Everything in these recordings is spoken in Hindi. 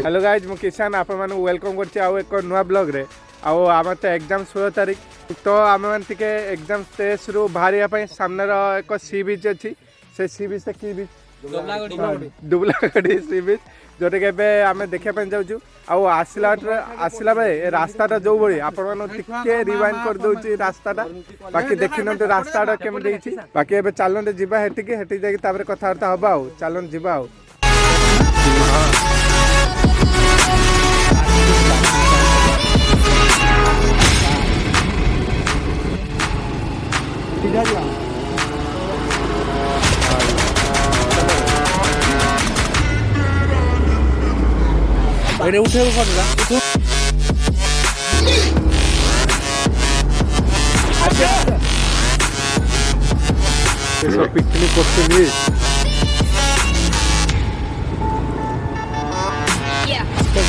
हेलो गाइज मु किसान आप वेलकम कर एक नुआ ब्लॉग रे आम तो एग्जाम 16 तारीख तो आम मैंने एग्जाम स्टेज रु बाहर सामने एक सी बीच अच्छी से सी बीच कि बीच दुबलागढ़ी सी बीच जोटा कि आम देखा जाऊँ आसला बेले रास्ता जो भाई आपके रिवाइंड कर दूसरी रास्ता बाकी देखी ना रास्ता केमी बाकी चलते जावा हेटी जाकि कथबार्ता हवा चलन जावा उठे पिकनिक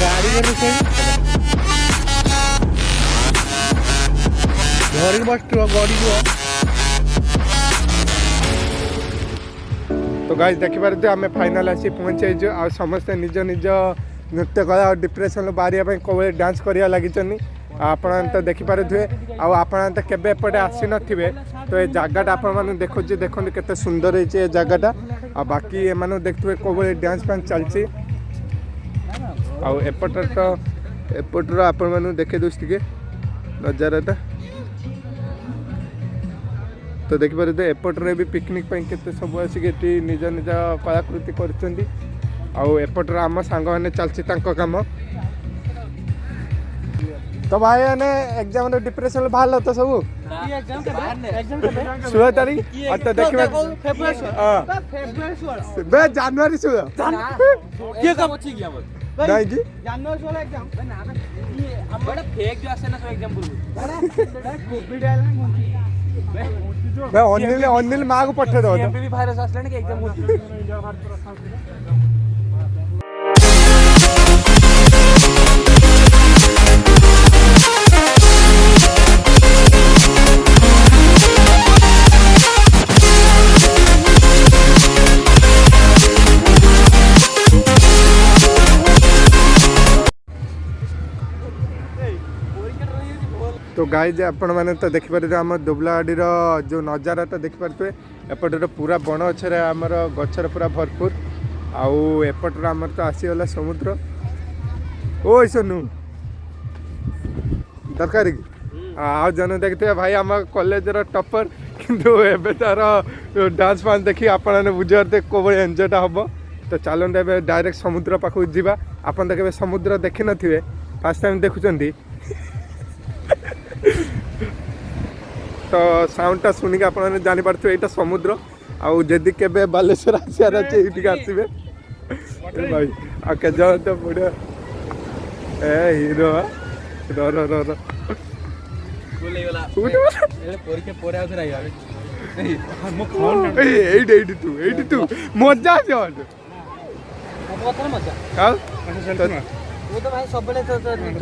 गाड़ी घर बस गड़ी तो गाइस देखिपारे आम फाइनाल आसी पहुँचे आ समस्ते निज निज नृत्य कला और डिप्रेशन बाहर कौन डांस करा लगी आप तो देखिपारे आप केवे एपटे आसी नथिबे तो ये जगटा आप देखो केते सुंदर है जगटा आ बाकी एम देखते कौन डांस फांस चलती आउटर तो एपटर आपण देखे दूस टे नजाराटा तो देखिपारे एपटे भी पिकनिक के सब आसिक निज निज कलाकृति कर एपटर आम सांग मैंने चलती कम तो भाई मैंने एग्जाम डिप्रेशन बाहर तो सब 16 तारीख तो देखिए जनवरी 16 अनिल माँ को पठे दो भाइरस तो गाइज आपण मैंने तो देखिपारे आम दुबलागढ़ी जो नजारा तो देखिपारे एपटे पूरा बण अच्छे आमर गचर पूरा भरपूर आउ एपटर आमर तो आसीगला समुद्र ओ सोनू दरकार आ जन देखते भाई आम कॉलेज टॉपर किंतु एबे तार डांस फांस देखी आपने बुझे कौ भाई एंजयटा हम तो चलते ए डायरेक्ट समुद्र पाखक जावा आपन तो केबे समुद्र देखी नथिबे फर्स्ट टाइम देखुचंदी तो साउंडटा शुणिक आप जापारे यहाँ समुद्र आउ जदि केबे बालेश्वर आसार अच्छे ये आसवे भाई आ के तो बढ़िया ए हीरो रो मजा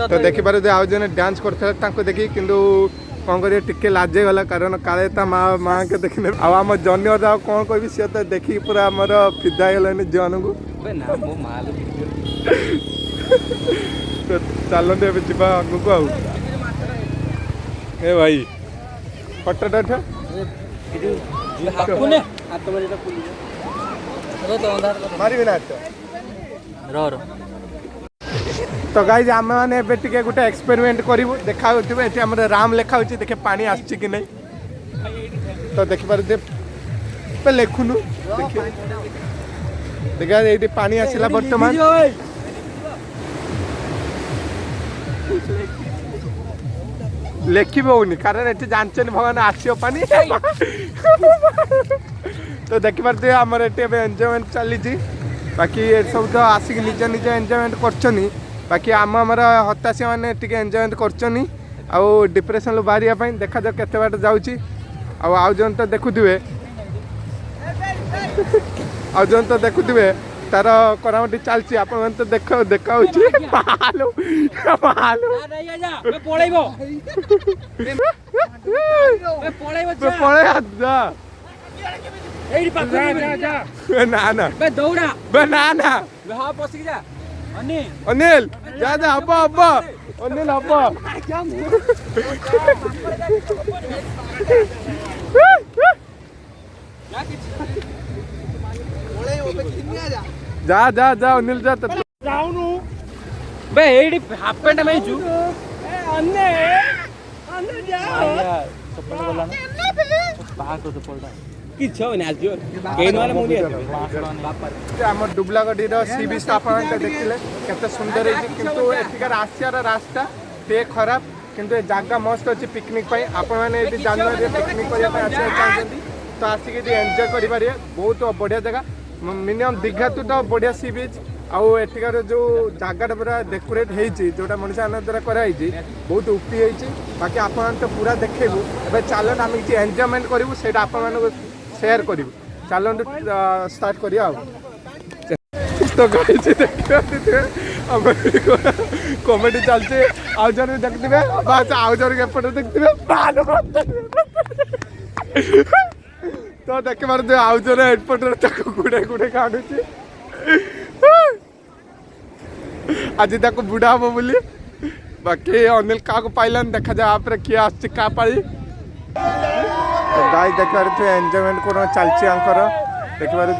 तो देखिपारे आज जन डांस करते देखी किंतु कौन कर टिके लाजे गला कारण काले माँ के देखने आम जन कौन कह सी तो देखी पूरा आमर फिदा गलानी जन को तो चलते जावा आगू आ भाई फटाटा मारी ना तो गाइज आम मैंने गोटे एक्सपेरिमेंट करूँ देखा राम लिखा देखे पानी आसची कि नहीं तो देखिपारे लिखुनु देखा ये पानी आसला बर्तमान लिखी होनी कारण ये जानते भगवान आसो पानी तो देखिपारे आमर ये एंजॉयमेंट चली बाकी सब तो आसिक निज निज एंजॉयमेंट कर बाकी आम आमर हताशी मैंने एंजॉयमेंट कर डिप्रेशन बाहर देखा जाओ केते बाट जाऊँगी आउ जन तो देखुवे आउ जन तो देखुवे तार करामटी चलती आप तो देखा ना ना दौड़ा ना ना अनिल जा जा हब्बा हब्बा अनिल हब्बा जा जा जा अनिल जा जाऊनु बे एडी हाफ पैंट में छु अन्ने अन्ने जा चप्पल बोला ना बाहर तो चप्पलटा किछ होनी आज जो केन वाले मुनी आम डुबलागढ़ी सी बीच आप देखिले केते सुंदर है किंतु एथिकार आसियार रास्ता ते खराब किंतु ए जगह मस्त अच्छी पिकनिक आपण मैंने जनवरी पिकनिक करने चाहते तो आसिक एंजॉय करें बहुत बढ़िया जगह मिनिमम दीघा तो बढ़िया सी बीच आउ एठिकार जो जगह पूरा डेकोरेट होती जोटा मनुष्य आनंद द्वारा कराई बहुत उपी होती बाकी आप तो पूरा देखू ए चलन आम किसी एंजॉयमेंट करूँ से सेयार करूँ चलन स्टार्ट करिया तो कमेडी चलती आउ जन देखते बस आउ जन एपटे देखते तो देख पार आउ जन एपटे गुड़े गुड़े काढ़ु आज तक बुढ़ा हम बोली बाकी अनिल क्या पाइलान देखा जाए आप किए आस पाली गाय देख पारे एंजॉयमेंट कौन चलती आंकर देख पारे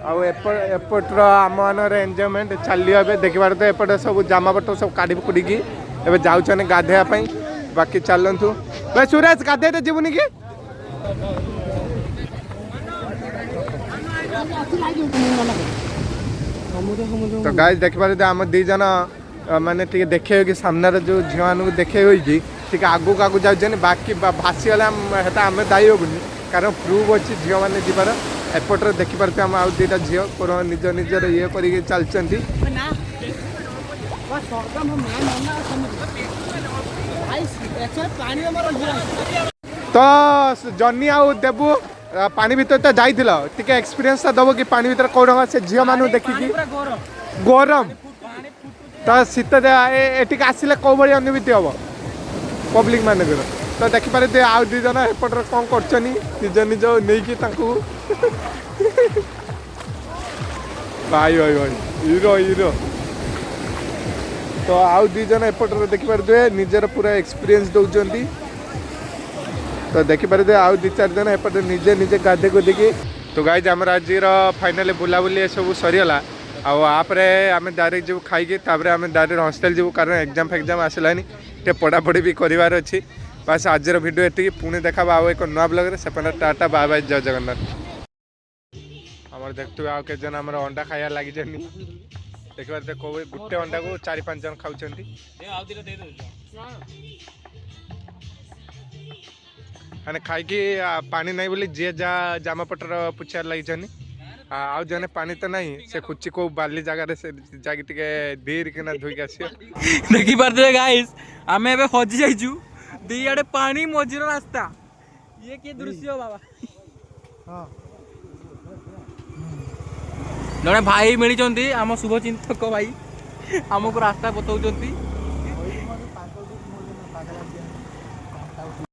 आउटर आम मान एंजॉयमेंट चलिए देख पारे एपटे सब जामापट सब काढ़ी कुड़ी एवं जाऊँ गाधेवाई बाकी चलतु भाई सुरेश गाधे जीवनी कि तो गाय देख पारे आम दी जन माने देखे कि सामने जो झील मान देखे टी आगू आगू जाऊँ बाकी भासीगले आम दायी हेबुनि कारण प्रूव अच्छी झील मैंने जीवार एपटे देखिपे आम आउ दुटा झील निज निजर ये कर चलती तो जनी आउ देबू पानी भीतर तो जाइल टे एक्सपीरियंस दब कि पानी भीतर कौन से झील मान देखिकी गरम तो शीत एटिक आसिले कौ भाई अनुभूति हम पब्लिक मान तो देखिपारे आउ दी जन एपटे कौन कर निज निज नहीं भाई भाई भाई हीरो हीरो तो आउ दी जन एपटे देखिपारे निजर पूरा एक्सपीरियंस दौरान तो देखिपारे आउ दी चार जन एपटे निजे निजे गाधे गोधे तो गाइज आम आज फाइनाली बुलाबुली सब सरीगला आपरे आम डायरेक्ट जीव खाई आम डायरेक्ट हॉस्टेल जीव कारण एग्जाम फेग्जाम आसलानी टे पढ़ापढ़ी भी करार अच्छी बस आज वीडियो एति पुणी देखा आउ एक नुआ ब्लॉग रे सेपना टाटा बाय बाय जय जगन्नाथ आम देखते आउ के जन आम अंडा खाया लगी देखिए गोटे अंडा को 4-5 जन खाऊँ मैंने खाई पानी नहीं बोली जी जा जामापटर पुचार लगी आउ जने पानी तो नहीं से खुची को बाली जगह से जाके धीर किना धोई आस देखि पारते गाइस आमे एबे हजि जाइछु दी आडे पानी मझिर रास्ता ये के दृश्य बाबा हां जने भाई मिली आम शुभचिंतक भाई आमको रास्ता बतौचंती